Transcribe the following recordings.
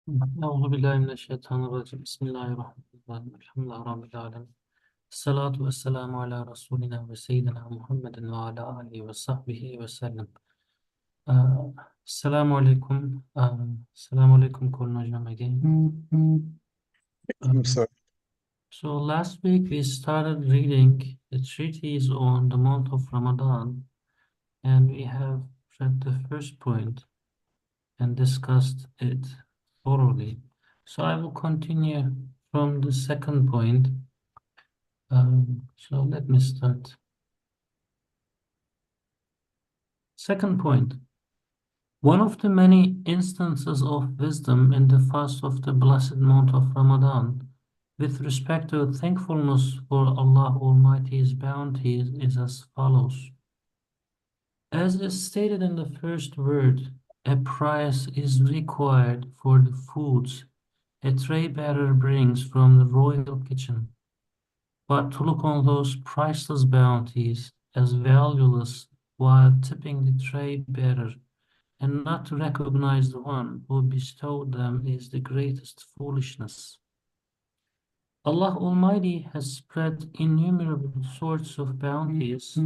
Euzubillahimineşşeytanirracim. Bismillahirrahmanirrahim. Elhamdülillahi Rabbil alemin. Salatu ve selamu ala Resulina ve Seyyidina Muhammedin ve ala alihi ve sahbihi ve sellem. Uh, Assalamu alaikum. Assalamu alaikum, Kulun Hocam again. I'm Um, sorry. so last week we started reading the treatise on the month of Ramadan, and we have read the first point and discussed it thoroughly. So I will continue from the second point. So let me start. Second point. One of the many instances of wisdom in the fast of the blessed month of Ramadan with respect to thankfulness for Allah Almighty's bounties is as follows. As is stated in the first word, a price is required for the foods a tray bearer brings from the royal kitchen. But to look on those priceless bounties as valueless while tipping the tray bearer and not to recognize the one who bestowed them is the greatest foolishness. Allah Almighty has spread innumerable sorts of bounties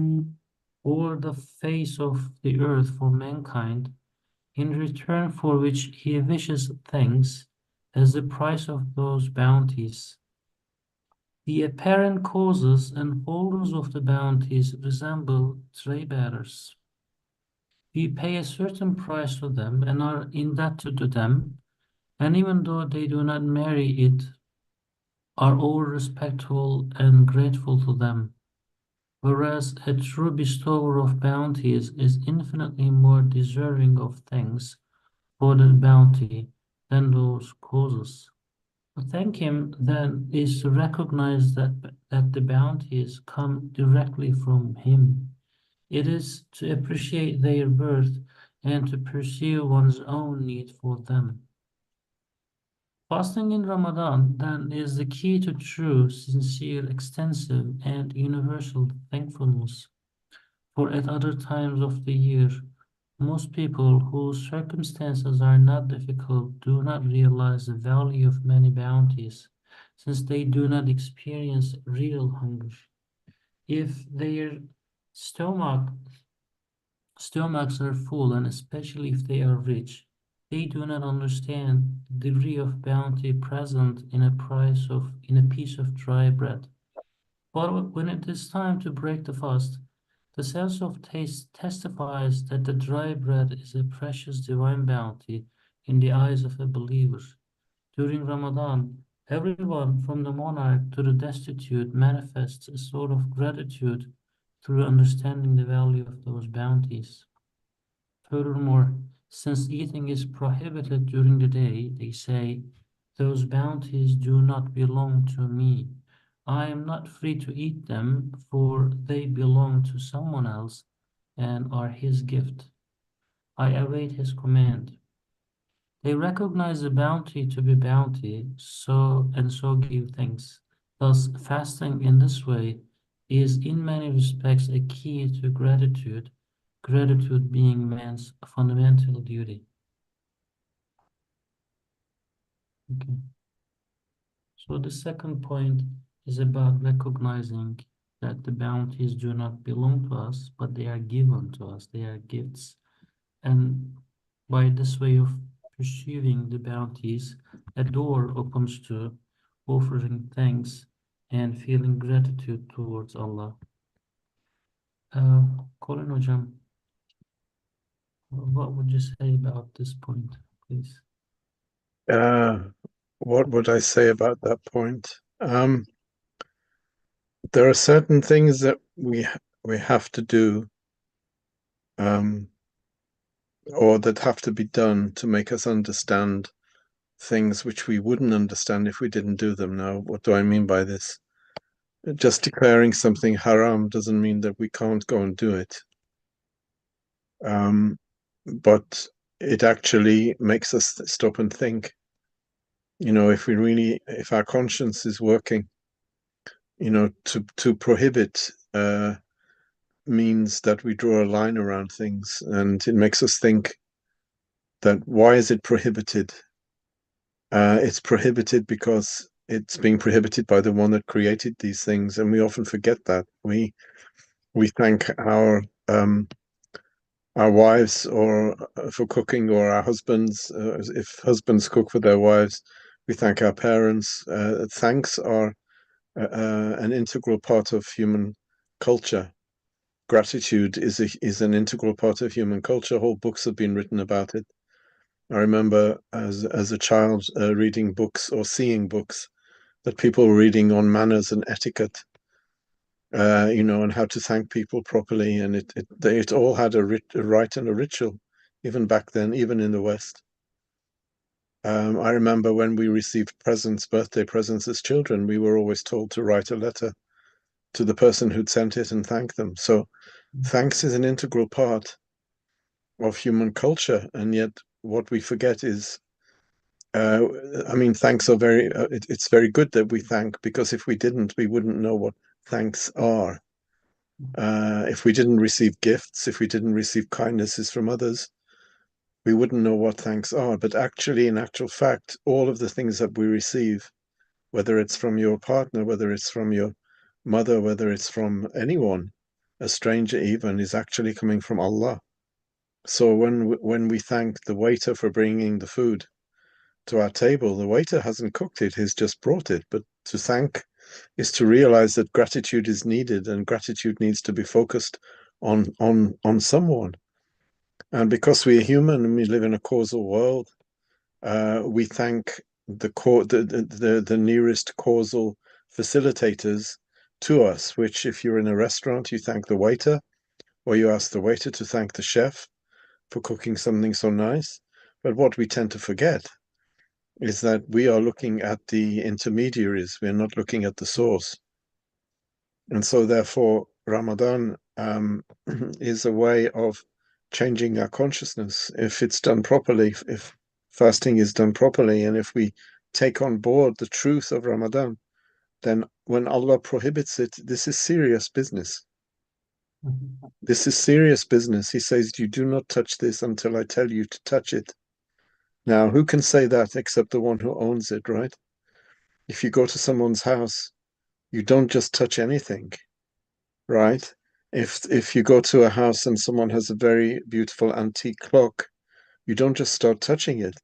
over the face of the earth for mankind, in return for which He wishes things as the price of those bounties. The apparent causes and holders of the bounties resemble tray bearers. We pay a certain price to them and are indebted to them, and even though they do not merit it, are all respectful and grateful to them. Whereas a true bestower of bounties is infinitely more deserving of thanks for that bounty than those causes. To thank him, then, is to recognize that the bounties come directly from him. It is to appreciate their worth and to pursue one's own need for them. Fasting in Ramadan, then, is the key to true, sincere, extensive, and universal thankfulness. For at other times of the year, most people whose circumstances are not difficult do not realize the value of many bounties, since they do not experience real hunger. If their stomach, stomachs are full, and especially if they are rich, they do not understand the degree of bounty present in a piece of dry bread. But when it is time to break the fast, the sense of taste testifies that the dry bread is a precious divine bounty in the eyes of a believer. During Ramadan, everyone from the monarch to the destitute manifests a sort of gratitude through understanding the value of those bounties. Furthermore, since eating is prohibited during the day, they say, those bounties do not belong to me. I am not free to eat them, for they belong to someone else and are his gift. I await his command. They recognize the bounty to be bounty, so give thanks. Thus, fasting in this way is in many respects a key to gratitude, gratitude being man's fundamental duty. Okay. So the second point is about recognizing that the bounties do not belong to us, but they are given to us. They are gifts. And by this way of pursuing the bounties, a door opens to offering thanks and feeling gratitude towards Allah. Colin Hocam, what would you say about this point, please? What would I say about that point? There are certain things that we have to do, or that have to be done to make us understand things which we wouldn't understand if we didn't do them. Now, what do I mean by this? Just declaring something haram doesn't mean that we can't go and do it. But it actually makes us stop and think. If our conscience is working, to prohibit means that we draw a line around things, and it makes us think that why is it prohibited? It's prohibited because it's being prohibited by the one that created these things, and we often forget that. We thank our wives or for cooking, or our husbands. If husbands cook for their wives, we thank our parents. Thanks are an integral part of human culture. Gratitude is an integral part of human culture. Whole books have been written about it. I remember as a child reading books or seeing books that people were reading on manners and etiquette, and how to thank people properly, and it all had a rite and a ritual, even back then, even in the West. I remember when we received presents, birthday presents as children, we were always told to write a letter to the person who'd sent it and thank them. So thanks is an integral part of human culture, and yet what we forget is, uh, I mean, thanks are it's very good that we thank, because if we didn't, we wouldn't know what thanks are. If we didn't receive gifts, if we didn't receive kindnesses from others, we wouldn't know what thanks are. But actually, in actual fact, all of the things that we receive, whether it's from your partner, whether it's from your mother, whether it's from anyone, a stranger even, is actually coming from Allah. So when we thank the waiter for bringing the food to our table, the waiter hasn't cooked it, he's just brought it. But to thank is to realize that gratitude is needed, and gratitude needs to be focused on someone. And because we're human and we live in a causal world, we thank the nearest causal facilitators to us, which, if you're in a restaurant, you thank the waiter, or you ask the waiter to thank the chef for cooking something so nice. But what we tend to forget is that we are looking at the intermediaries, we're not looking at the source. And so, therefore, Ramadan is a way of changing our consciousness if it's done properly, if fasting is done properly, and if we take on board the truth of Ramadan, then when Allah prohibits it, this is serious business. Mhm. This is serious business. He says, you do not touch this until I tell you to touch it. Now, who can say that except the one who owns it, right? If you go to someone's house, you don't just touch anything, right? If you go to a house and someone has a very beautiful antique clock, you don't just start touching it.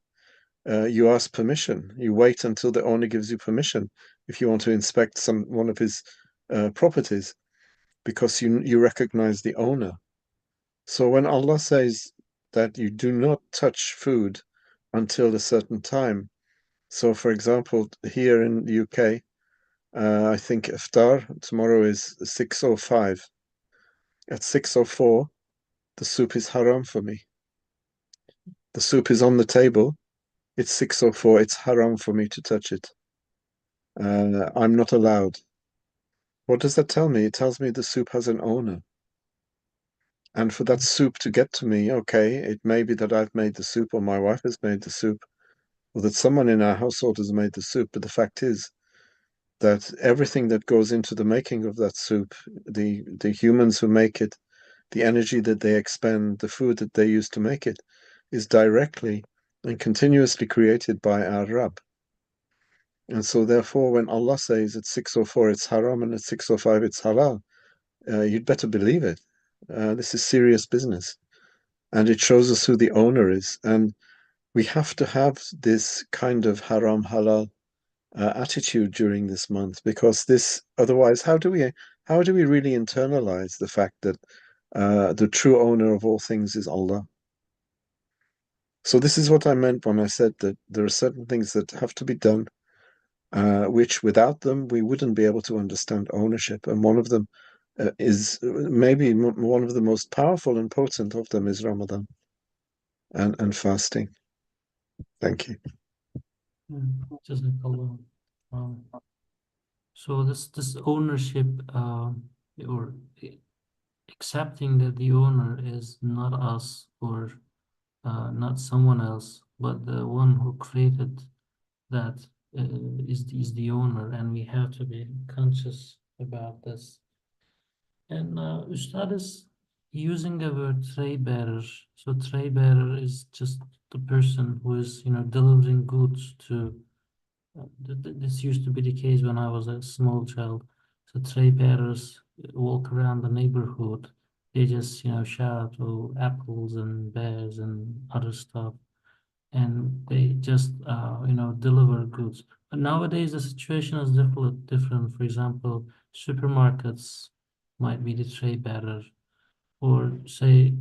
You ask permission. You wait until the owner gives you permission if you want to inspect one of his properties, because you recognize the owner. So when Allah says that you do not touch food until a certain time, so for example, here in the UK, I think iftar tomorrow is 6:05. At 6:04, the soup is haram for me. The soup is on the table. It's 6:04. It's haram for me to touch it. I'm not allowed. What does that tell me? It tells me the soup has an owner. And for that soup to get to me, okay, it may be that I've made the soup, or my wife has made the soup, or that someone in our household has made the soup. But the fact is that everything that goes into the making of that soup, the humans who make it, the energy that they expend, the food that they use to make it, is directly and continuously created by our Rabb. And so, therefore, when Allah says at 6:04 it's haram and at 6:05 it's halal, you'd better believe it. This is serious business. And it shows us who the owner is. And we have to have this kind of haram halal attitude during this month, because otherwise, how do we really internalize the fact that the true owner of all things is Allah? So this is what I meant when I said that there are certain things that have to be done, which without them we wouldn't be able to understand ownership. And one of them is maybe one of the most powerful and potent of them is Ramadan and fasting. Thank you. Yeah, Jazakallah. Um, so this ownership, or accepting that the owner is not us, or not someone else, but the one who created that, is the owner, and we have to be conscious about this. And Ustad, using the word tray bearer. So tray bearer is just the person who is, delivering goods to. This used to be the case when I was a small child. So tray bearers walk around the neighborhood. They just, shout, "Oh, apples and bears and other stuff," and they just, deliver goods. But nowadays the situation is different. For example, supermarkets might be the tray bearer, or say,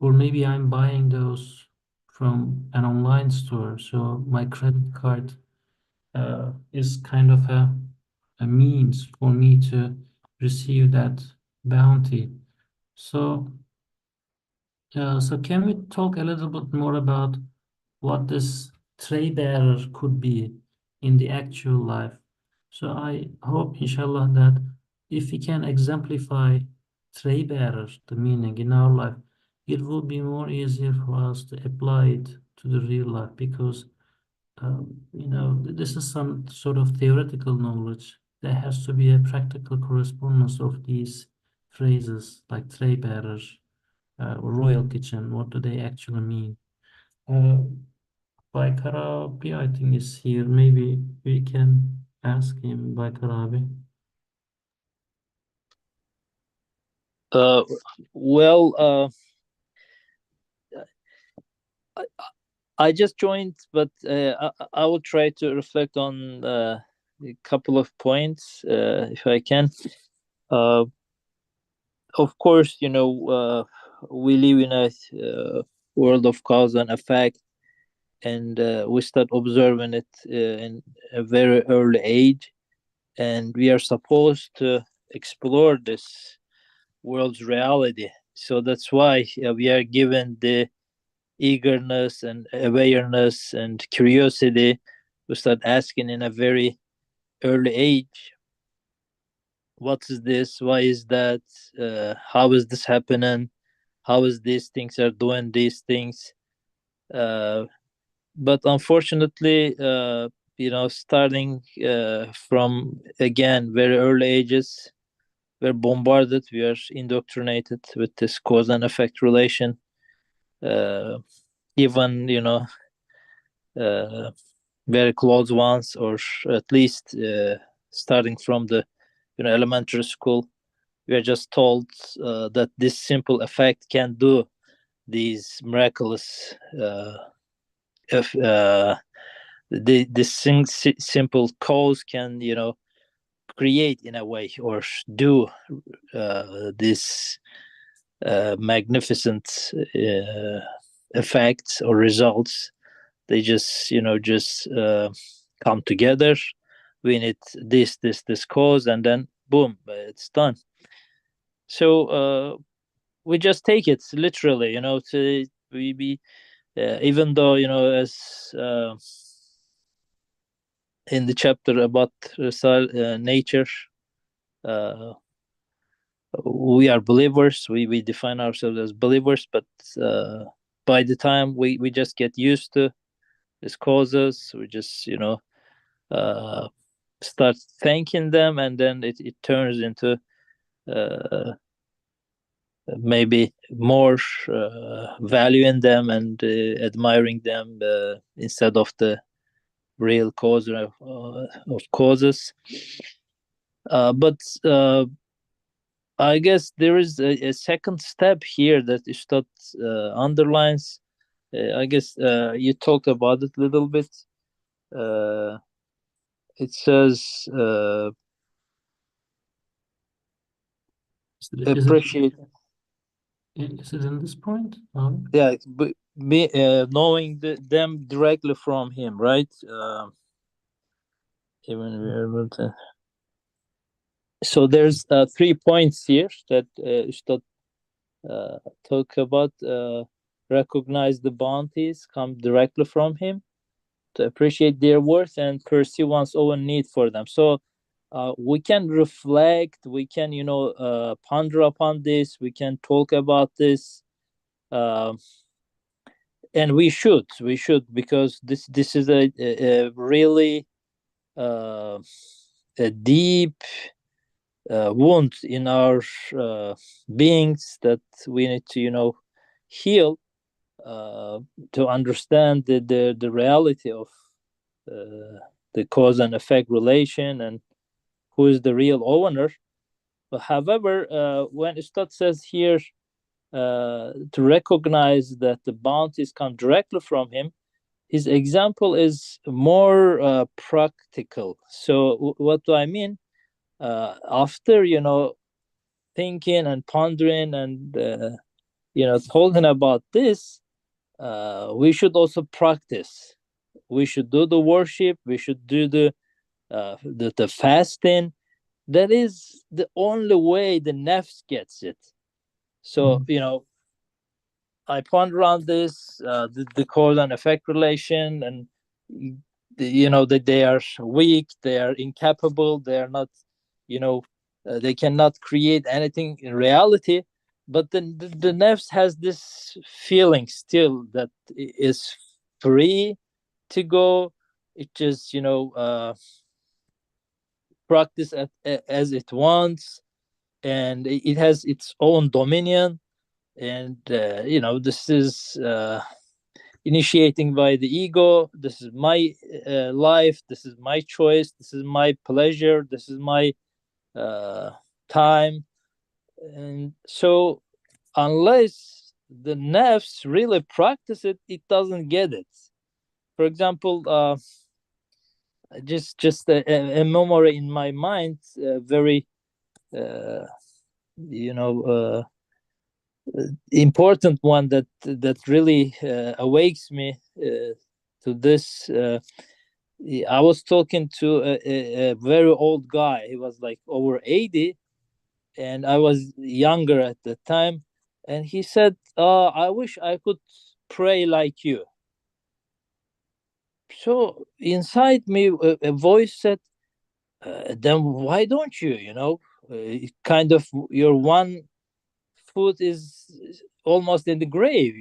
or maybe I'm buying those from an online store. So my credit card is kind of a means for me to receive that bounty. So, so can we talk a little bit more about what this tray bearer could be in the actual life? So I hope, inshallah, that if we can exemplify tray bearer, the meaning in our life, it will be more easier for us to apply it to the real life, because this is some sort of theoretical knowledge. There has to be a practical correspondence of these phrases like tray bearer, royal kitchen. What do they actually mean? Uh, Baykar abi, I think, is here. Maybe we can ask him, Baykar abi. Uh, well, I, I just joined, but I will try to reflect on a couple of points, if I can. Uh, of course, we live in a world of cause and effect, and we start observing it in a very early age, and we are supposed to explore this world's reality. So that's why we are given the eagerness and awareness and curiosity to start asking in a very early age, what is this, why is that, how is this happening, how is these things are doing these things. But unfortunately, starting from, again, very early ages, we're bombarded, we are indoctrinated with this cause and effect relation. Even uh, very close ones, or at least starting from the elementary school, we are just told that this simple effect can do these miraculous if this simple cause can create in a way, or do this magnificent effects or results. They just come together. We need this cause, and then boom, it's done. So we just take it literally, to we be even though, as in the chapter about nature, uh, we are believers, we define ourselves as believers, but by the time we just get used to these causes, we just uh, start thanking them, and then it turns into uh, maybe more valuing them and admiring them, instead of the real cause of causes. But I guess there is a second step here that Ustad underlines. I guess you talked about it a little bit. Uh, it says Is it, appreciate. is it in this point? Yeah, but knowing them directly from him, right? Even we're able to. So there's 3 points here that Ustad talk about. Recognize the bounties come directly from him, to appreciate their worth and pursue one's own need for them. So we can reflect, we can ponder upon this, we can talk about this, uh, and we should, because this is a really a deep wound in our beings that we need to heal, to understand the reality of the cause and effect relation and who is the real owner. But however, when Ustad says here to recognize that the bounties come directly from him, his example is more practical. So what do I mean? After thinking and pondering and talking about this, we should also practice. We should do the worship. We should do the fasting. That is the only way the nafs gets it. So I ponder on this, the cause and effect relation, and that they are weak, they are incapable, they are not, they cannot create anything in reality. But then the nafs has this feeling still that is free to go. It just practice as it wants, and it has its own dominion. And this is initiating by the ego. This is my life, this is my choice, this is my pleasure, this is my time. And so unless the nafs really practice it, it doesn't get it. For example, just a memory in my mind, very uh, you know important one that really awakes me to this. I was talking to a very old guy. He was like over 80, and I was younger at the time. And he said, I wish I could pray like you. So inside me, a voice said, then why don't you? Kind of your one foot is almost in the grave.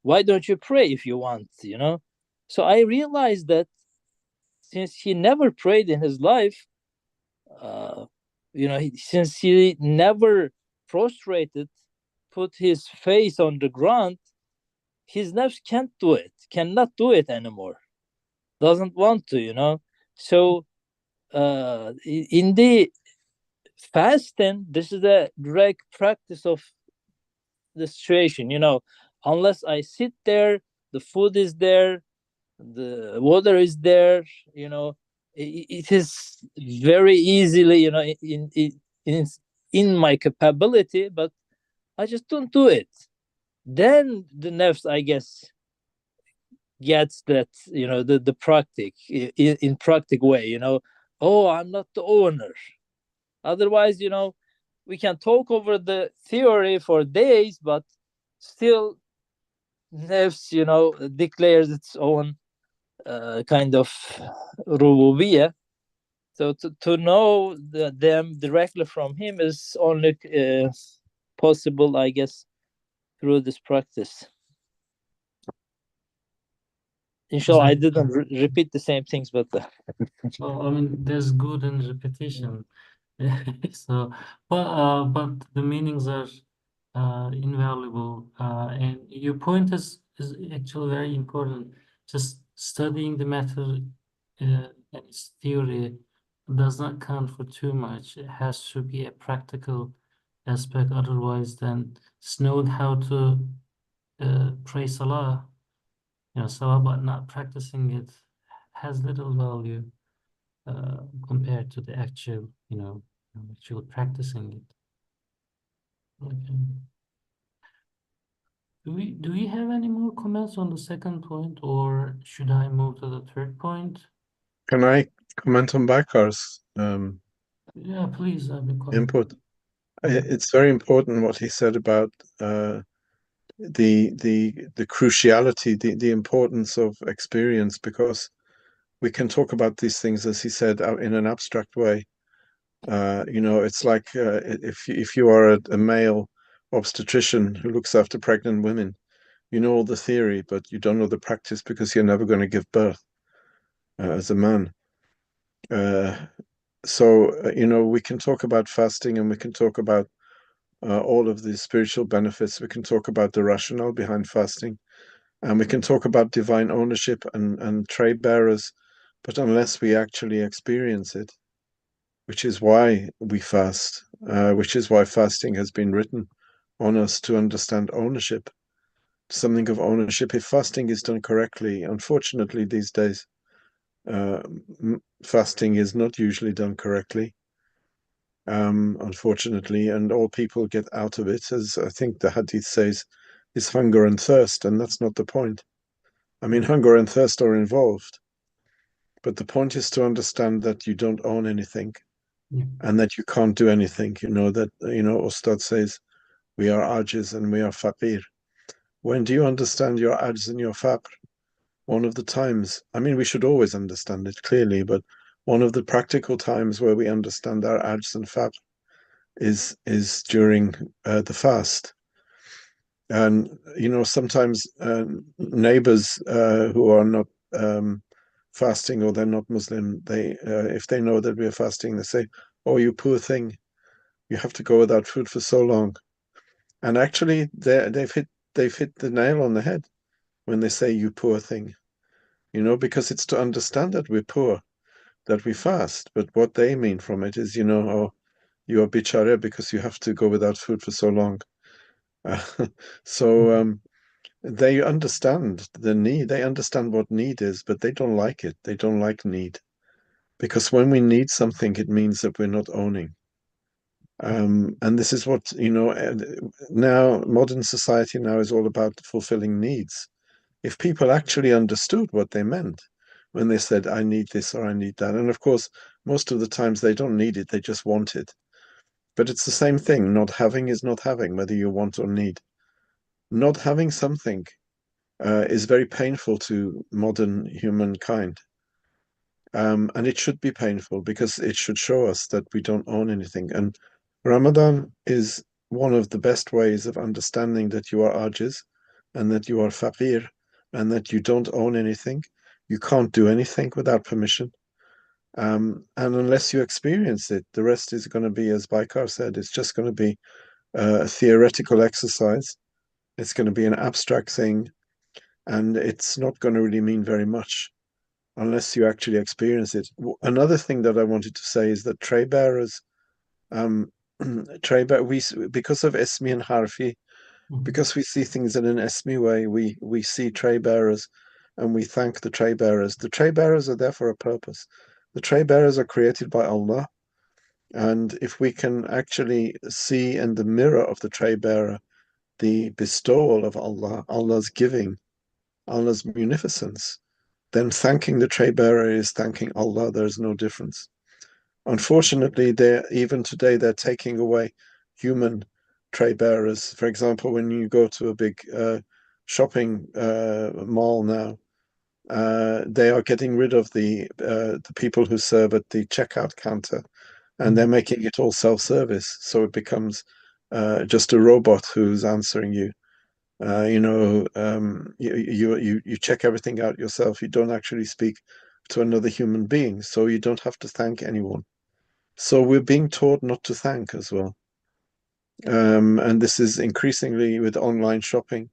Why don't you pray if you want? So I realized that since he never prayed in his life, uh, since he never prostrated, put his face on the ground, his nafs cannot do it anymore, doesn't want to. So in the fasting, this is a direct practice of the situation. Unless I sit there, the food is there, the water is there. It is very easily in my capability, but I just don't do it. Then the nafs, I guess, gets that, the practic in practic way. Oh, I'm not the owner. Otherwise, we can talk over the theory for days, but still nafs declares its own kind of rububiyah. So to know them directly from him is only possible, I guess, through this practice. Inshallah, I didn't repeat the same things, but Well, I mean, there's good in repetition. So, but the meanings are invaluable. And your point is actually very important. Just studying the matter and its theory does not count for too much. It has to be a practical aspect. Otherwise, then just knowing how to pray salah, salah, but not practicing it has little value compared to the actual, actual practicing it. Okay. Do we have any more comments on the second point, or should I move to the third point? Can I comment on Bakar's Yeah, please, I'll be quiet. input? Mhm. It's very important what he said about the cruciality, the importance of experience, because we can talk about these things, as he said, in an abstract way. It's like if you are a male obstetrician who looks after pregnant women, you know all the theory, but you don't know the practice because you're never going to give birth as a man. we can talk about fasting and we can talk about all of the spiritual benefits. We can talk about the rationale behind fasting, and we can talk about divine ownership and tray bearers, but unless we actually experience it, which is why we fast, which is why fasting has been written on us to understand ownership, something of ownership. If fasting is done correctly, unfortunately, these days, uh, fasting is not usually done correctly, unfortunately, and all people get out of it, as I think the hadith says, is hunger and thirst, and that's not the point. I mean, hunger and thirst are involved, but the point is to understand that you don't own anything Yeah. and that you can't do anything. Ustad says, we are ajiz and we are faqir. When do you understand your ajz and your faqr? One of the times, I mean, we should always understand it clearly, but one of the practical times where we understand our ajz and faqr is during the fast. And sometimes neighbors who are not fasting, or they're not Muslim, they if they know that we're fasting, they say, "Oh, you poor thing, you have to go without food for so long." And actually, they've hit the nail on the head when they say, "You poor thing," because it's to understand that we're poor, that we fast. But what they mean from it is, "Oh, you are bichare because you have to go without food for so long." Uh, so they understand the need. They understand what need is, but they don't like it. They don't like need, because when we need something, it means that we're not owning. And this is what, now modern society now is all about fulfilling needs. If people actually understood what they meant when they said, I need this or I need that, and of course, most of the times they don't need it, they just want it. But it's the same thing. Not having is not having, whether you want or need. Not having something is very painful to modern humankind. And it should be painful because it should show us that we don't own anything. And Ramadan is one of the best ways of understanding that you are ajiz and that you are faqir and that you don't own anything. You can't do anything without permission. And unless you experience it, the rest is going to be, as Baikar said, it's just going to be a theoretical exercise. It's going to be an abstract thing, and it's not going to really mean very much unless you actually experience it. Another thing that I wanted to say is that tray bearers, um, we, because of Esmi and Harfi, because we see things in an Esmi way, we see tray bearers and we thank the tray bearers. The tray bearers are there for a purpose. The tray bearers are created by Allah. And if we can actually see in the mirror of the tray bearer the bestowal of Allah, Allah's giving, Allah's munificence, then thanking the tray bearer is thanking Allah. There's no difference. Unfortunately, even today they're taking away human tray bearers. For example, when you go to a big shopping mall now, they are getting rid of the people who serve at the checkout counter, and they're making it all self-service. So it becomes just a robot who's answering you. You check everything out yourself. You don't actually speak to another human being, so you don't have to thank anyone. So we're being taught not to thank as well. And this is increasingly with online shopping,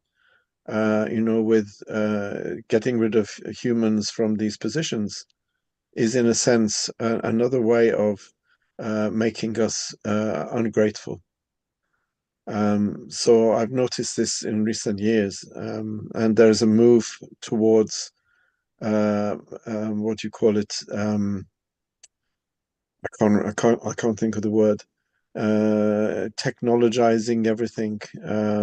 with getting rid of humans from these positions is in a sense another way of making us ungrateful. So I've noticed this in recent years, and there's a move towards what do you call it? I can't think of the word. Technologizing everything,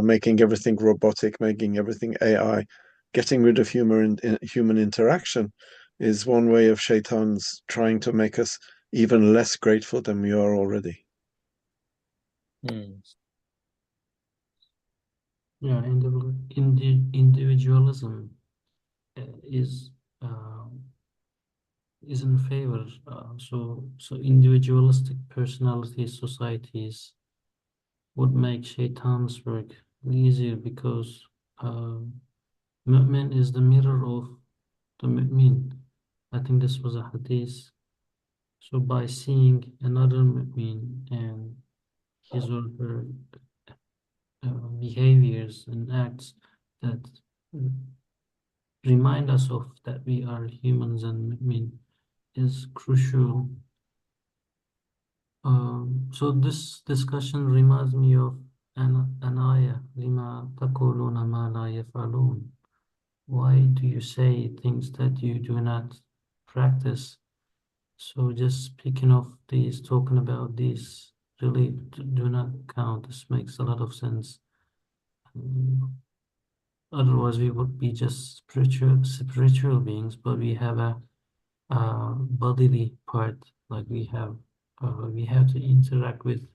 making everything robotic, making everything AI, getting rid of human interaction is one way of shaitans trying to make us even less grateful than we are already. Yeah, individualism is in favor. So individualistic personality societies would make shaitan's work easier because mu'min is the mirror of the mu'min. I think this was a hadith So by seeing another mu'min and his or her behaviors and acts that remind us of that we are humans and mu'min is crucial. So this discussion reminds me of an ayah, لِمَا تَقُولُونَ مَا لَا يَفْعَلُونَ. Why do you say things that you do not practice? So just speaking of these, talking about these, really do not count. This makes a lot of sense. Otherwise, we would be just spiritual beings, but we have a bodily part, like we have to interact with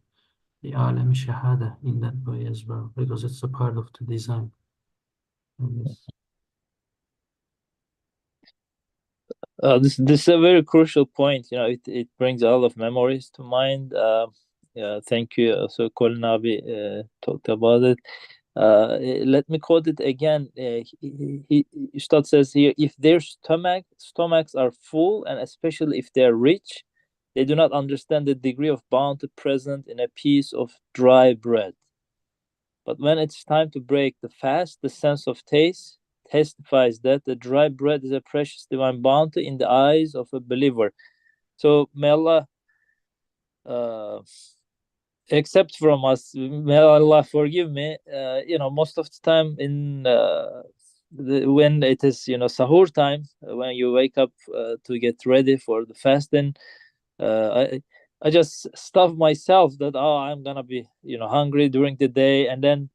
the alam shahada in that way as well, because it's a part of the design. Yes. This is a very crucial point. You know, it brings a lot of memories to mind. Yeah, thank you. So Colin Abi talked about it. Let me quote it again. Ustad says here, if their stomachs are full, and especially if they are rich, they do not understand the degree of bounty present in a piece of dry bread. But when it's time to break the fast, the sense of taste testifies that the dry bread is a precious divine bounty in the eyes of a believer. So may Allah accept from us, may Allah forgive me. You know, most of the time in when it is, you know, sahur time, when you wake up to get ready for the fasting, I just stuff myself that, oh, I'm gonna be, you know, hungry during the day, and then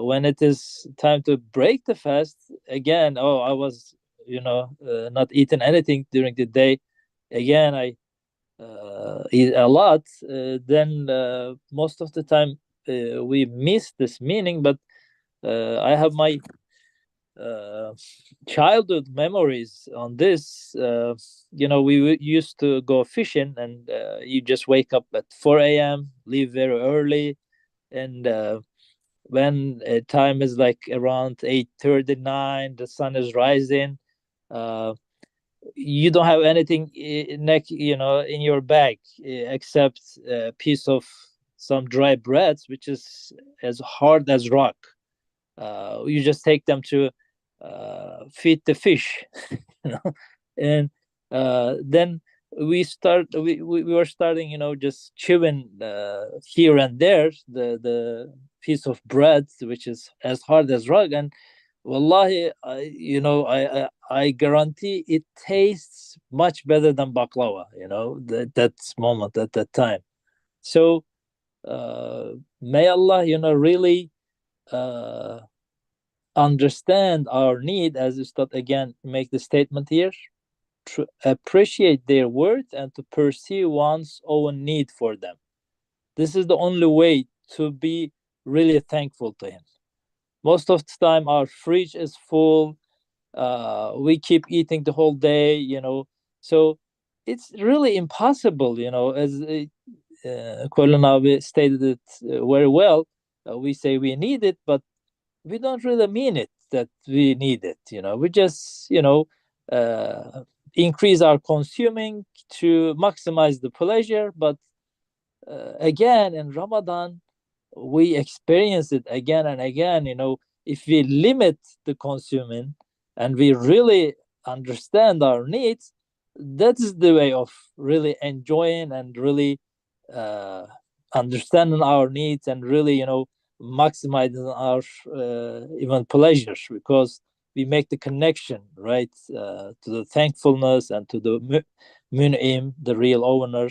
when it is time to break the fast again, oh, I was, you know, not eating anything during the day. Again, I eat a lot. Then most of the time we miss this meaning. But I have my uh, childhood memories on this. You know, we used to go fishing, and you just wake up at 4 a.m., leave very early, and when time is like around 8:39, the sun is rising. Uh, you don't have anything you know, in your bag except a piece of some dry breads, which is as hard as rock. You just take them to feed the fish, you know, and then we were starting, you know, just chewing here and there the piece of bread which is as hard as rock. And wallahi, you know, I guarantee it tastes much better than baklava, you know, that moment, at that time. So may Allah, you know, really uh, understand our need, as Ustad again make the statement here, to appreciate their worth and to pursue one's own need for them. This is the only way to be really thankful to him. Most of the time our fridge is full, we keep eating the whole day, you know, so it's really impossible, you know, as Colin Abi stated it very well. We say we need it, but we don't really mean it that we need it, you know. We just, you know, uh, increase our consuming to maximize the pleasure. But again, in Ramadan we experience it again and again, you know. If we limit the consuming and we really understand our needs, that is the way of really enjoying and really uh, understanding our needs and really, you know, maximizing our even pleasures, because we make the connection, right, to the thankfulness and to the mun'im, the real owner.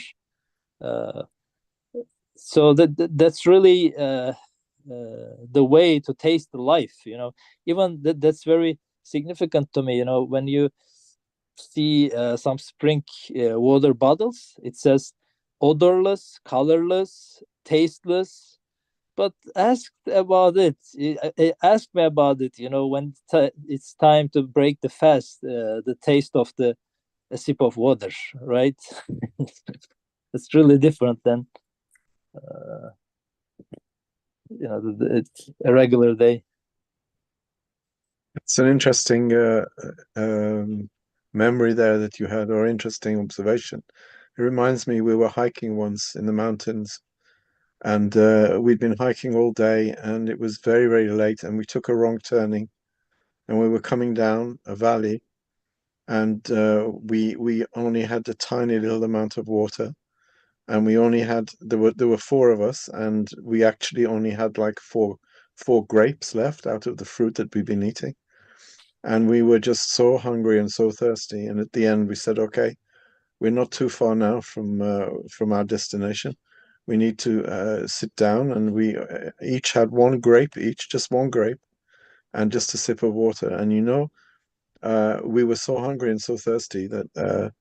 uh, so that's really the way to taste the life, you know. Even that's very significant to me, you know, when you see some spring water bottles, it says odorless, colorless, tasteless. But ask me about it, you know, when it's time to break the fast, the taste of a sip of water, right? It's really different than you know, it's a regular day. It's an interesting memory there that you had, or interesting observation. It reminds me we were hiking once in the mountains, and we'd been hiking all day, and it was very, very late, and we took a wrong turning, and we were coming down a valley, and we only had a tiny little amount of water, and we only had there were four of us, and we actually only had like four grapes left out of the fruit that we'd been eating, and we were just so hungry and so thirsty, and at the end we said, okay, we're not too far now from our destination. We need to sit down, and we each had one grape, each just one grape, and just a sip of water. And we were so hungry and so thirsty that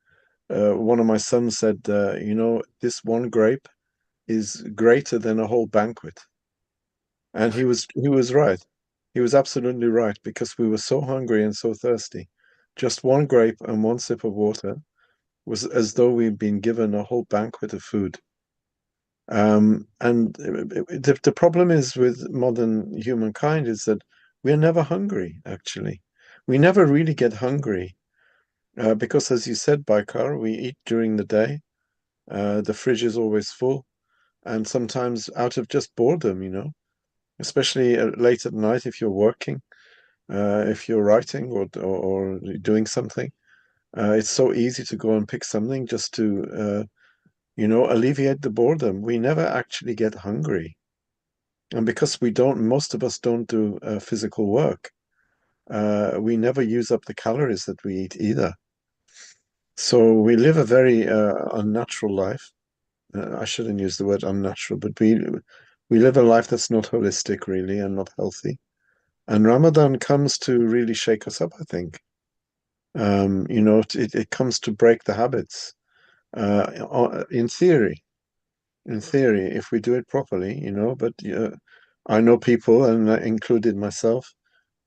one of my sons said, this one grape is greater than a whole banquet. And he was right. He was absolutely right, because we were so hungry and so thirsty. Just one grape and one sip of water was as though we'd been given a whole banquet of food. And the problem is with modern humankind is that we're never hungry, actually. We never really get hungry because, as you said, Baikar, we eat during the day. The fridge is always full, and sometimes out of just boredom, especially late at night if you're working, if you're writing or doing something. It's so easy to go and pick something just to alleviate the boredom. We never actually get hungry. And because most of us don't do physical work, we never use up the calories that we eat either. So we live a very unnatural life. I shouldn't use the word unnatural, but we live a life that's not holistic, really, and not healthy. And Ramadan comes to really shake us up, I think. It comes to break the habits. In theory, if we do it properly, but I know people, and I included myself,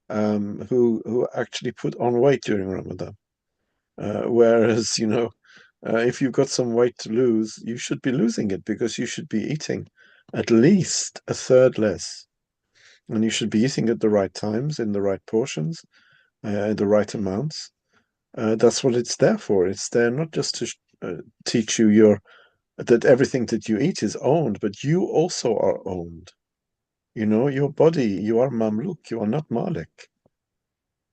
who actually put on weight during Ramadan. Whereas, if you've got some weight to lose, you should be losing it, because you should be eating at least a third less. And you should be eating at the right times, in the right portions, the right amounts. That's what it's there for. It's there not just to teach you that everything that you eat is owned, but you also are owned. Your body, you are mamluk, you are not malik.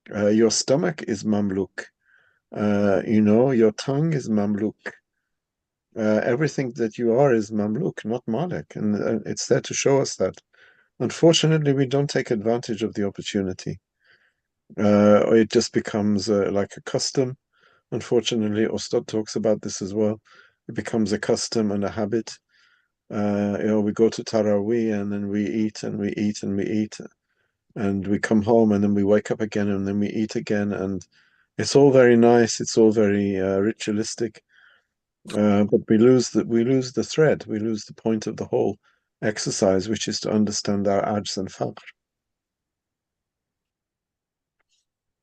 Your stomach is mamluk. Your tongue is mamluk. Everything that you are is mamluk, not malik. And it's there to show us that. Unfortunately, we don't take advantage of the opportunity. It just becomes like a custom. Unfortunately, Ostad talks about this as well. It becomes a custom and a habit. We go to Taraweeh, and then we eat and we eat and we eat, and we come home, and then we wake up again, and then we eat again, and it's all very nice. It's all very ritualistic, but we lose the thread. We lose the point of the whole exercise, which is to understand our ajz and faqr.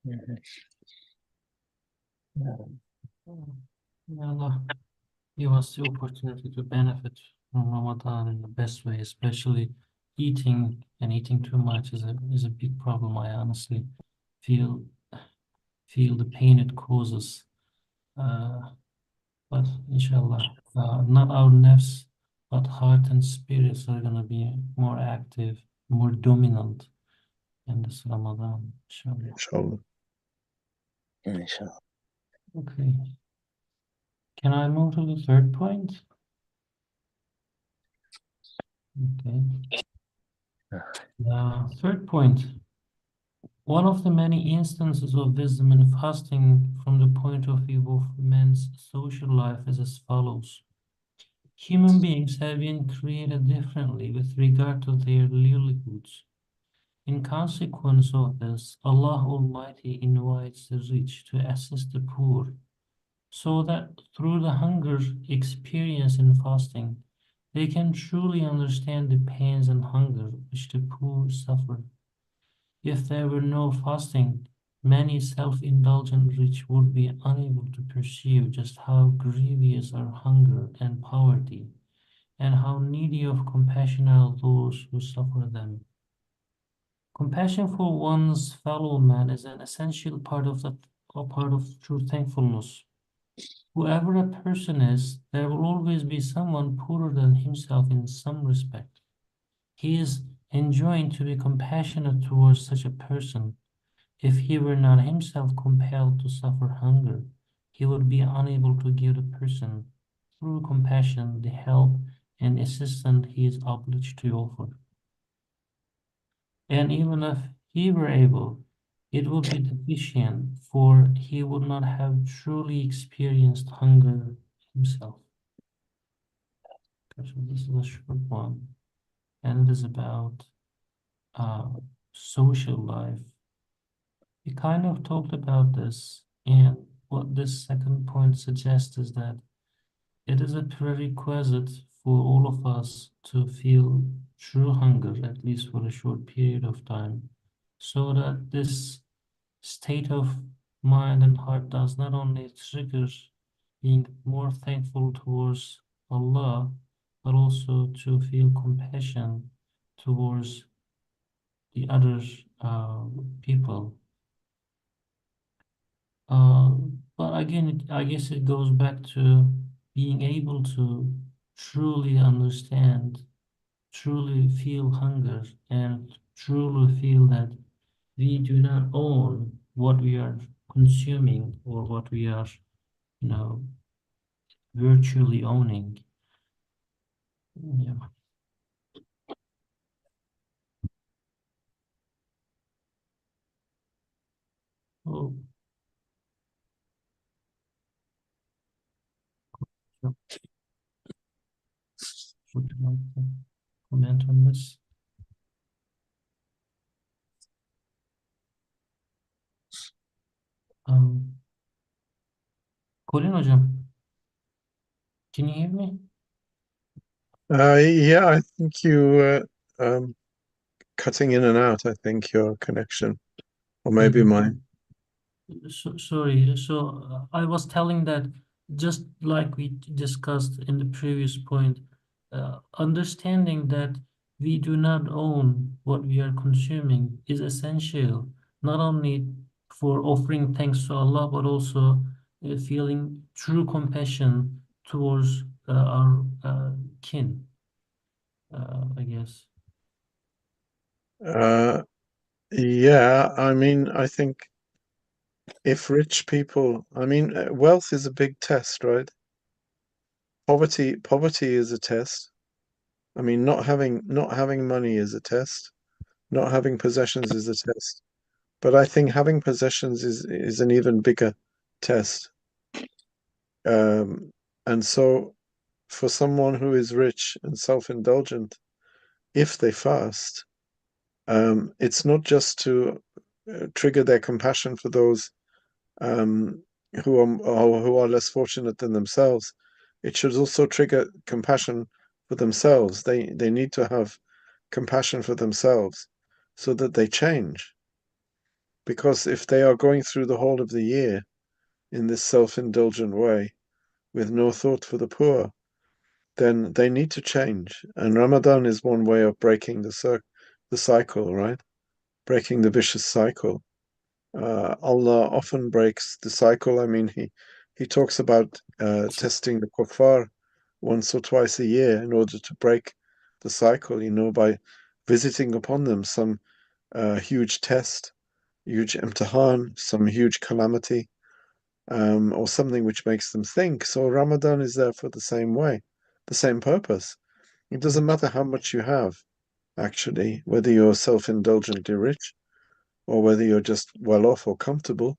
Mhm. May Allah give us the opportunity to benefit from Ramadan in the best way, especially eating, and eating too much is a big problem. I honestly feel the pain it causes. But inshallah, not our nafs, but heart and spirits are gonna be more active, more dominant in this Ramadan, inshallah. Inshallah. Inshallah. Okay. Can I move to the third point? Okay. Third point. One of the many instances of wisdom in fasting from the point of view of men's social life is as follows. Human beings have been created differently with regard to their livelihoods. In consequence of this, Allah Almighty invites the rich to assist the poor, so that through the hunger experience in fasting, they can truly understand the pains and hunger which the poor suffer. If there were no fasting, many self-indulgent rich would be unable to perceive just how grievous are hunger and poverty, and how needy of compassion are those who suffer them. Compassion for one's fellow man is an essential part of true thankfulness. whoever a person is, there will always be someone poorer than himself in some respect. He is enjoined to be compassionate towards such a person. If he were not himself compelled to suffer hunger, he would be unable to give the person, through compassion, the help and assistance he is obliged to offer. And even if he were able, it would be deficient, for he would not have truly experienced hunger himself. Okay, so this is a short one, and it is about social life. We kind of talked about this, and what this second point suggests is that it is a prerequisite for all of us to feel true hunger, at least for a short period of time, so that this state of mind and heart does not only trigger being more thankful towards Allah, but also to feel compassion towards the other people. But again, I guess it goes back to being able to truly understand, truly feel hunger, and truly feel that we do not own what we are consuming or what we are, you know, virtually owning. Yeah. Oh, so would you like to comment on this? Um, Colin hocam, can you hear me? Yeah, I think you cutting in and out, I think your connection, or maybe Yeah. mine. Sorry, I was telling that just like we discussed in the previous point, understanding that we do not own what we are consuming is essential, not only for offering thanks to Allah, but also feeling true compassion towards our kin, I guess. Uh, yeah, I mean, I think if rich people, I mean, wealth is a big test, right? Poverty is a test. I mean, not having money is a test. Not having possessions is a test. But I think having possessions is an even bigger test. Um, and so for someone who is rich and self-indulgent, if they fast, it's not just to trigger their compassion for those um, who are less fortunate than themselves. It should also trigger compassion for themselves. They need to have compassion for themselves so that they change. Because if they are going through the whole of the year in this self-indulgent way with no thought for the poor, then they need to change. And Ramadan is one way of breaking the cycle, right? Breaking the vicious cycle. Allah often breaks the cycle. I mean, he talks about testing the kuffar once or twice a year in order to break the cycle, by visiting upon them some huge test, huge imtihan, some huge calamity, or something which makes them think. So Ramadan is there for the same way, the same purpose. It doesn't matter how much you have, actually, whether you're self-indulgently rich or whether you're just well off or comfortable.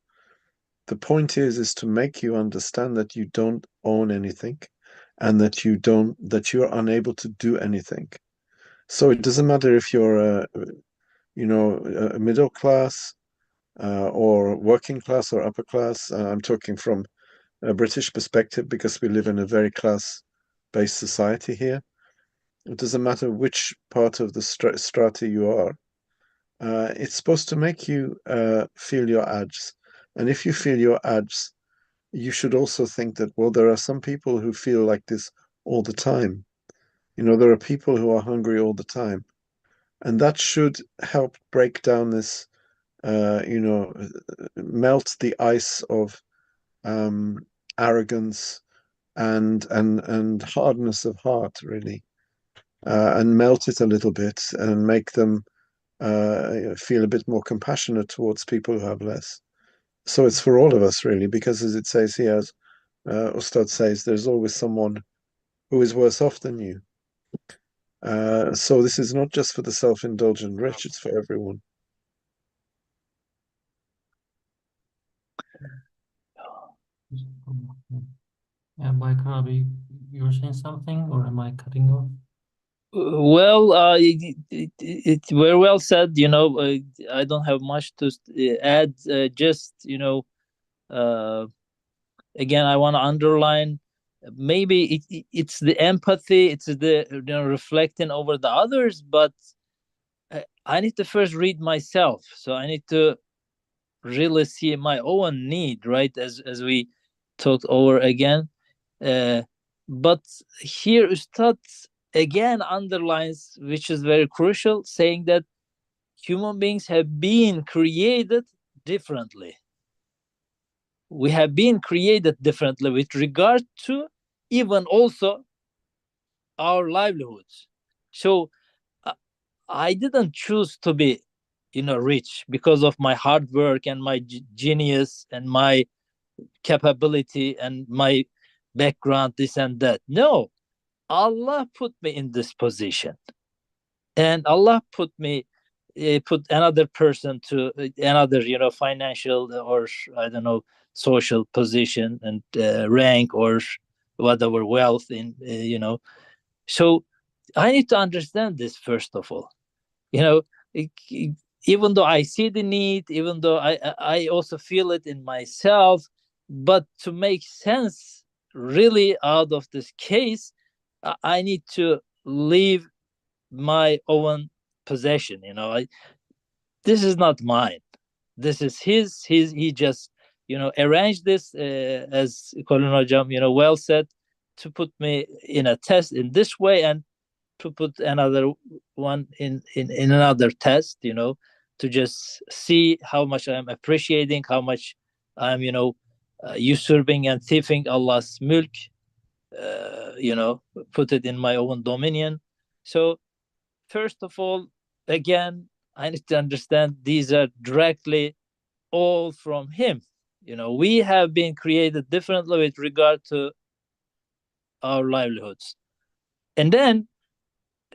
The point is to make you understand that you don't own anything and that you're unable to do anything. So it doesn't matter if you're a middle class or working class or upper class. I'm talking from a British perspective because we live in a very class-based society here. It doesn't matter which part of the strata you are. It's supposed to make you feel your ajz. And if you feel your ajz, you should also think that, well, there are some people who feel like this all the time. There are people who are hungry all the time. And that should help break down this, melt the ice of arrogance and hardness of heart, really, and melt it a little bit and make them feel a bit more compassionate towards people who have less. So it's for all of us, really, because as it says here, as Ustad says, there's always someone who is worse off than you. So this is not just for the self-indulgent rich, it's for everyone. Yeah, Baykar Abi, you were saying something, or am I cutting off? Well, it very well said. I don't have much to add. Just again, I want to underline. Maybe it's the empathy. It's the reflecting over the others, but I need to first read myself. So I need to really see my own need, right? As we talked over again. But here Ustad again underlines, which is very crucial, saying that human beings have been created differently. We have been created differently with regard to even also our livelihoods. So I didn't choose to be rich because of my hard work and my genius and my capability and my background, this and that. No, Allah put me in this position, and Allah put another person to another financial or I don't know social position and rank or whatever wealth in so I need to understand this first of all. you know Even though I see the need, even though I also feel it in myself, but to make sense really out of this case, I need to leave my own possession. This is not mine, this is his. He just arranged this, as Colin Hojam well said, to put me in a test in this way, and to put another one in another test, to just see how much I'm appreciating, how much I'm usurping and thieving Allah's milk, put it in my own dominion. So first of all, again, I need to understand these are directly all from him. We have been created differently with regard to our livelihoods. And then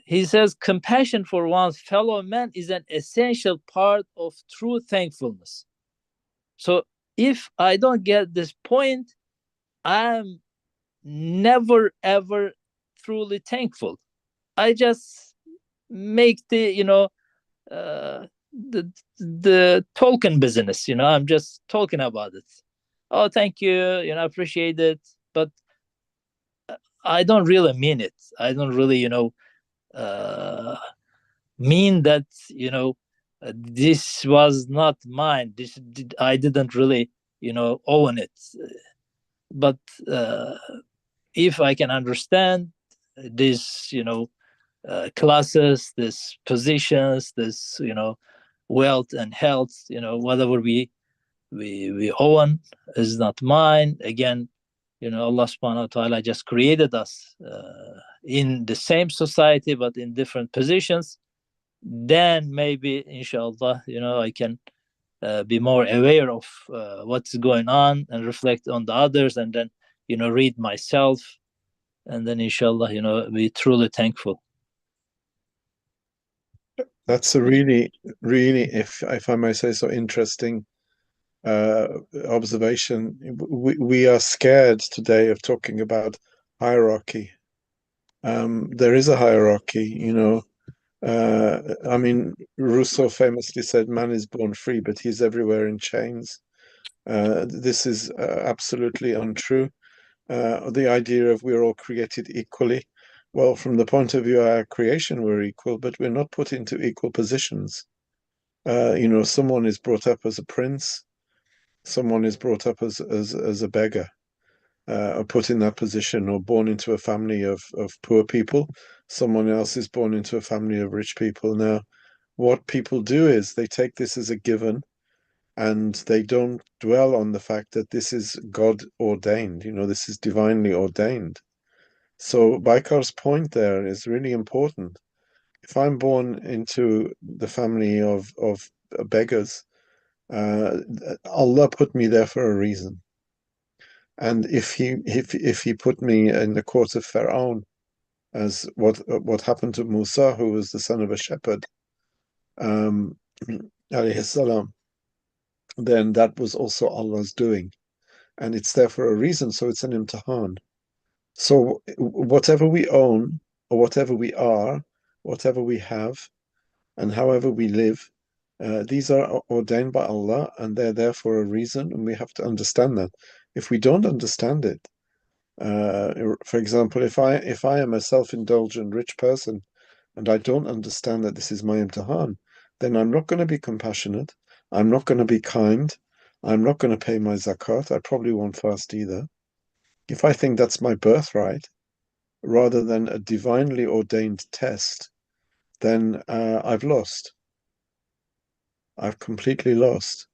he says compassion for one's fellow man is an essential part of true thankfulness. So if I don't get this point, I'm never ever truly thankful. I just make the token business. I'm just talking about it. Oh, thank you. I appreciate it, but I don't really mean it. I don't really mean that this was not mine. I didn't really own it. But if I can understand this classes, this positions, this wealth and health, whatever we own is not mine. Again, Allah subhanahu wa ta'ala just created us in the same society but in different positions. Then maybe inshallah I can be more aware of what's going on and reflect on the others, and then read myself, and then inshallah be truly thankful. That's a really, really, if I may say so, interesting observation. We are scared today of talking about hierarchy. There is a hierarchy. I mean, Rousseau famously said, "Man is born free, but he's everywhere in chains." This is absolutely untrue. The idea of we're all created equally. Well, from the point of view of our creation, we're equal, but we're not put into equal positions. Someone is brought up as a prince, someone is brought up as a beggar, or put in that position, or born into a family of poor people. Someone else is born into a family of rich people. Now, what people do is they take this as a given, and they don't dwell on the fact that this is God ordained, this is divinely ordained. So Baikar's point there is really important. If I'm born into the family of beggars, Allah put me there for a reason. And if he put me in the court of Pharaoh, as what happened to Musa, who was the son of a shepherd, alayhi salam, then that was also Allah's doing. And it's there for a reason, so it's an imtihan. So whatever we own, or whatever we are, whatever we have, and however we live, these are ordained by Allah, and they're there for a reason, and we have to understand that. If we don't understand it, for example, if I am a self-indulgent rich person and I don't understand that this is my imtihan, then I'm not going to be compassionate. I'm not going to be kind. I'm not going to pay my zakat. I probably won't fast either. If I think that's my birthright, rather than a divinely ordained test, then I've lost. I've completely lost.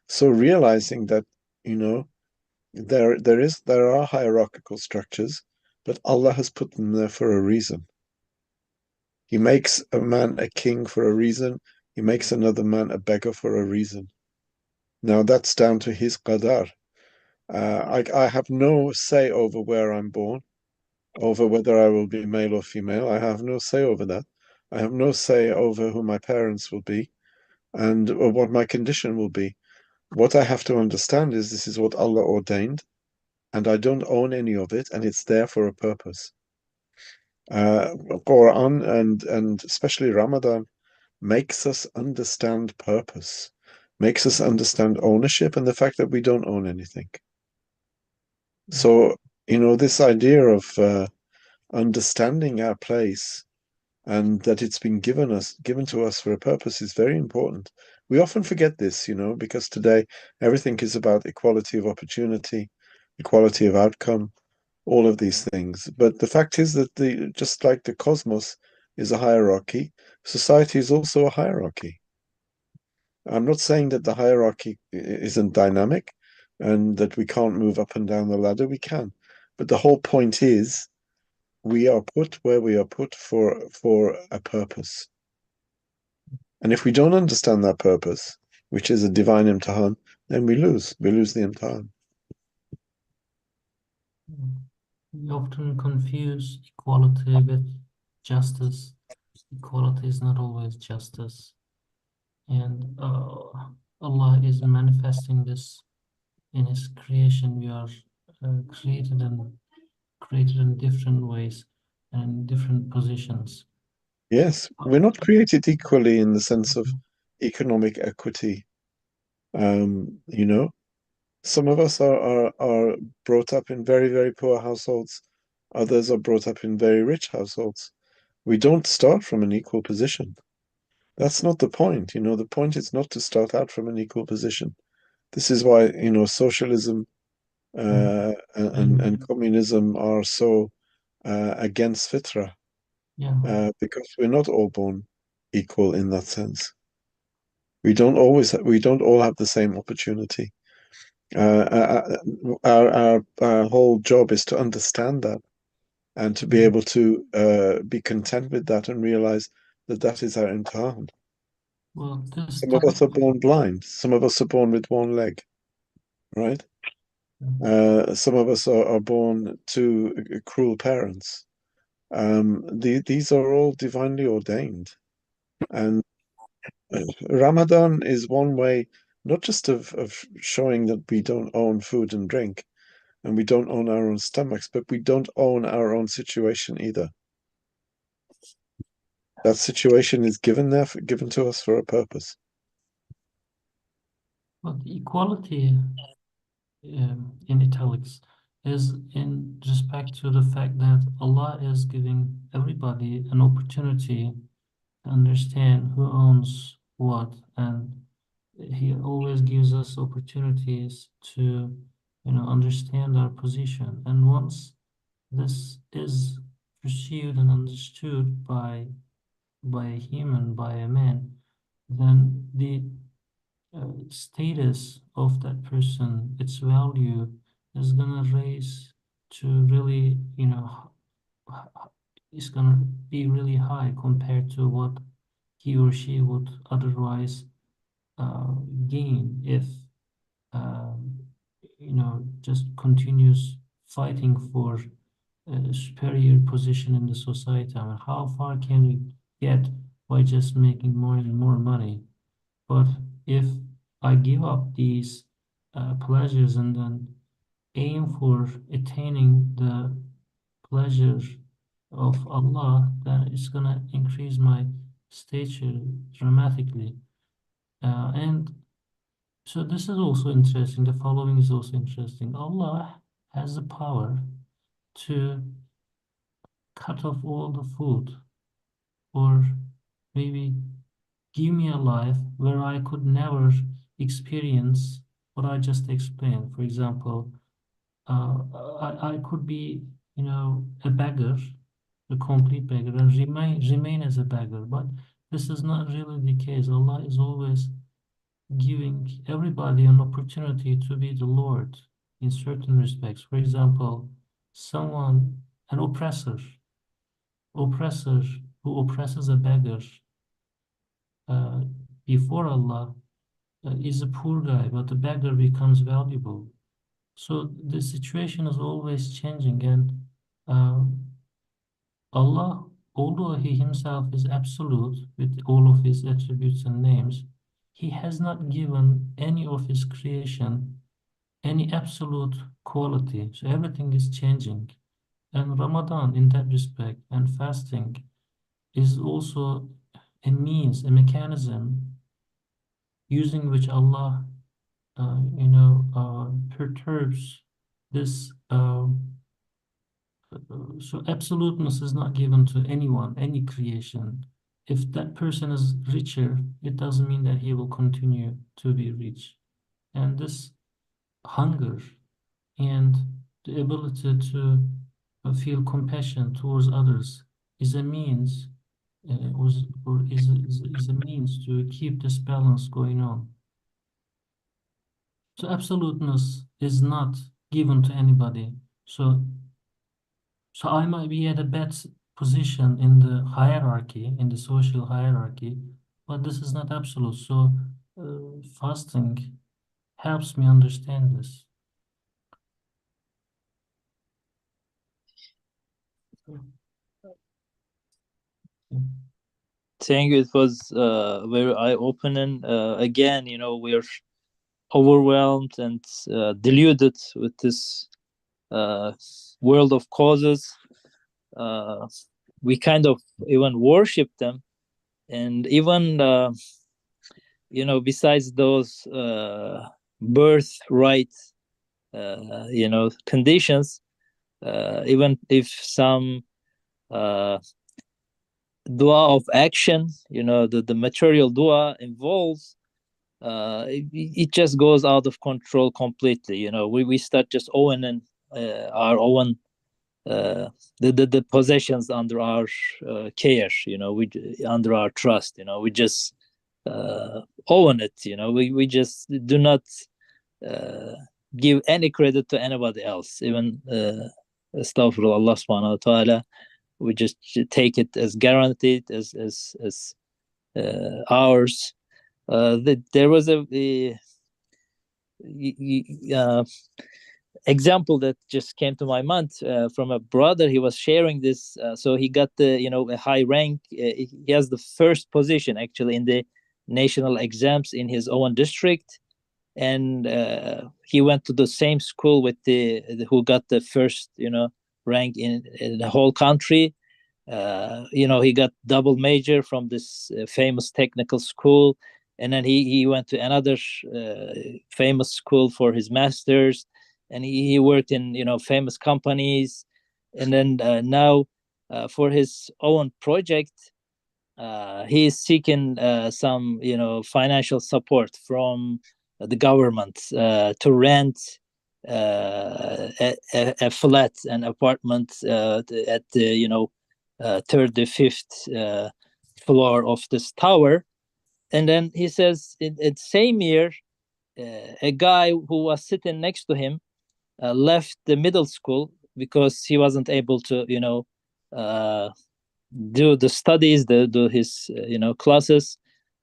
So realizing that, there are hierarchical structures, but Allah has put them there for a reason. He makes a man a king for a reason. He makes another man a beggar for a reason. Now that's down to his qadar. I have no say over where I'm born, over whether I will be male or female. I have no say over that. I have no say over who my parents will be and or what my condition will be. What I have to understand is this is what Allah ordained, and I don't own any of it, and it's there for a purpose. Quran and especially Ramadan makes us understand purpose, makes us understand ownership and the fact that we don't own anything. So, this idea of understanding our place and that it's been given to us for a purpose is very important. We often forget this, because today everything is about equality of opportunity, equality of outcome, all of these things. But the fact is that just like the cosmos is a hierarchy, society is also a hierarchy. I'm not saying that the hierarchy isn't dynamic and that we can't move up and down the ladder. We can. But the whole point is we are put where we are put for a purpose. And if we don't understand that purpose, which is a divine imtihan, then we lose. We lose the imtihan. We often confuse equality with justice. Equality is not always justice. And Allah is manifesting this in His creation. We are created in different ways and different positions. Yes, we're not created equally in the sense of economic equity. Some of us are brought up in very, very poor households. Others are brought up in very rich households. We don't start from an equal position. That's not the point. The point is not to start out from an equal position. This is why, socialism and communism are so against fitra, Yeah. because we're not all born equal in that sense. We don't all have the same opportunity. Our whole job is to understand that and to be able to be content with that and realize that that is our imtihan. Well, this Some of us are born blind. Some of us are born with one leg, right? Some of us are born to cruel parents. These are all divinely ordained. And Ramadan is one way, not just of showing that we don't own food and drink, and we don't own our own stomachs, but we don't own our own situation either. That situation is given to us for a purpose. But equality in italics is in respect to the fact that Allah is giving everybody an opportunity to understand who owns what, and He always gives us opportunities to, understand our position. And once this is pursued and understood by a human, by a man, then status of that person, its value is gonna raise to really, is gonna be really high compared to what he or she would otherwise gain if um, just continues fighting for a superior position in the society. I mean, how far can you get by just making more and more money? But if I give up these pleasures and then aim for attaining the pleasure of Allah, then it's gonna increase my stature dramatically. And so this is also interesting. The following is also interesting. Allah has the power to cut off all the food, or maybe give me a life where I could never experience what I just explained. For example, I could be, a beggar, a complete beggar, and remain as a beggar. But this is not really the case. Allah is always giving everybody an opportunity to be the Lord in certain respects. For example, an oppressor who oppresses a beggar uh, before Allah is a poor guy, but the beggar becomes valuable. So the situation is always changing, and uh, Allah, although He Himself is absolute with all of His attributes and names, He has not given any of His creation any absolute quality. So everything is changing. And Ramadan, in that respect, and fasting is also a means, a mechanism using which Allah, perturbs this. So absoluteness is not given to anyone, any creation. If that person is richer, it doesn't mean that he will continue to be rich. And this hunger and the ability to feel compassion towards others is a means, is a means to keep this balance going on. So absoluteness is not given to anybody. So I might be at a bad position in the hierarchy, in the social hierarchy, but this is not absolute. So fasting helps me understand this. Thank you. It was very eye-opening. Again, we're overwhelmed and deluded with this world of causes. We kind of even worship them, and even besides those birthright conditions, even if some dua of action, the material dua involves, it just goes out of control completely. We start just owning our own the possessions under our care, we under our trust, we just own it, we just do not give any credit to anybody else, even astaghfirullah, Allah subhanahu wa ta'ala. We just take it as guaranteed, as ours. There was a example that just came to my mind from a brother. He was sharing this. So he got a high rank. He has the first position actually in the national exams in his own district, and he went to the same school with the who got the first rank in the whole country. He got double major from this famous technical school, and then he went to another famous school for his master's, and he worked in famous companies, and then now for his own project he is seeking some financial support from the government to rent a flat, an apartment at the 35th floor of this tower. And then he says in the same year, a guy who was sitting next to him left the middle school because he wasn't able to, do the studies, do his, classes,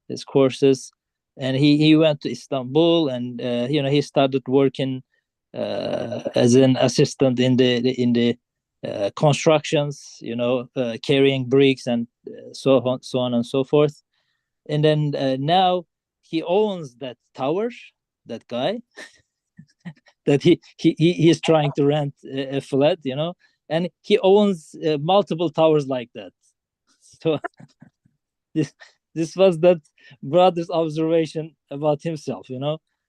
his courses, and he went to Istanbul, and he started working as an assistant in the constructions, carrying bricks and so on and so forth. And then now he owns that tower, that guy that he is trying to rent a flat, and he owns multiple towers like that. So this this was that brother's observation about himself.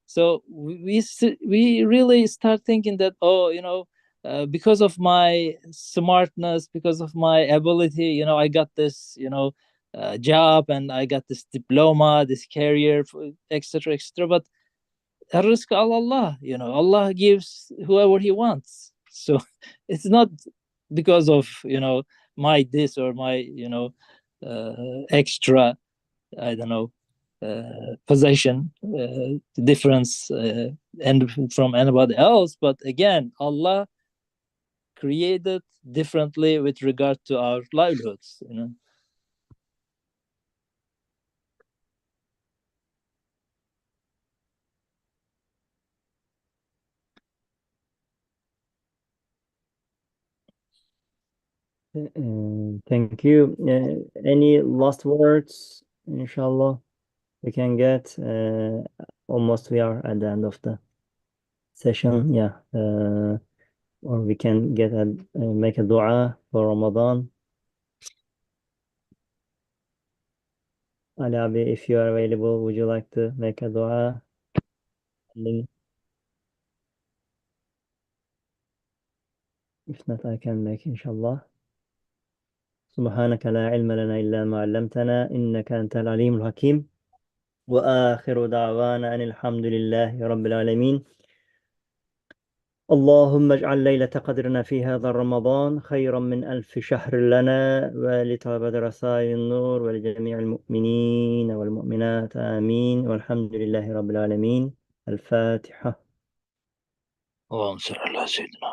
So we really start thinking that, because of my smartness, because of my ability, I got this, job, and I got this diploma, this career, etc., etc. But الرزق على Allah, Allah gives whoever He wants. So it's not because of my this or my extra, I don't know, possession difference and from anybody else. But again, Allah created differently with regard to our livelihoods. Thank you. Any last words? Inshallah, we can get. Almost we are at the end of the session. Yeah. Or we can get make a dua for Ramadan. Ali Abi, if you are available, would you like to make a dua? If not, I can make, inshallah. سبحانك لا علم لنا إلا ما علمتنا إنك أنت العليم الحكيم وآخر دعوانا أن الحمد لله رب العالمين. اللهم اجعل ليلة قدرنا في هذا رمضان خيرا من 1000 شهر لنا ولطلبة رسائل النور ولجميع المؤمنين والمؤمنات آمين والحمد لله رب العالمين. الفاتحة. اللهم صل على سيدنا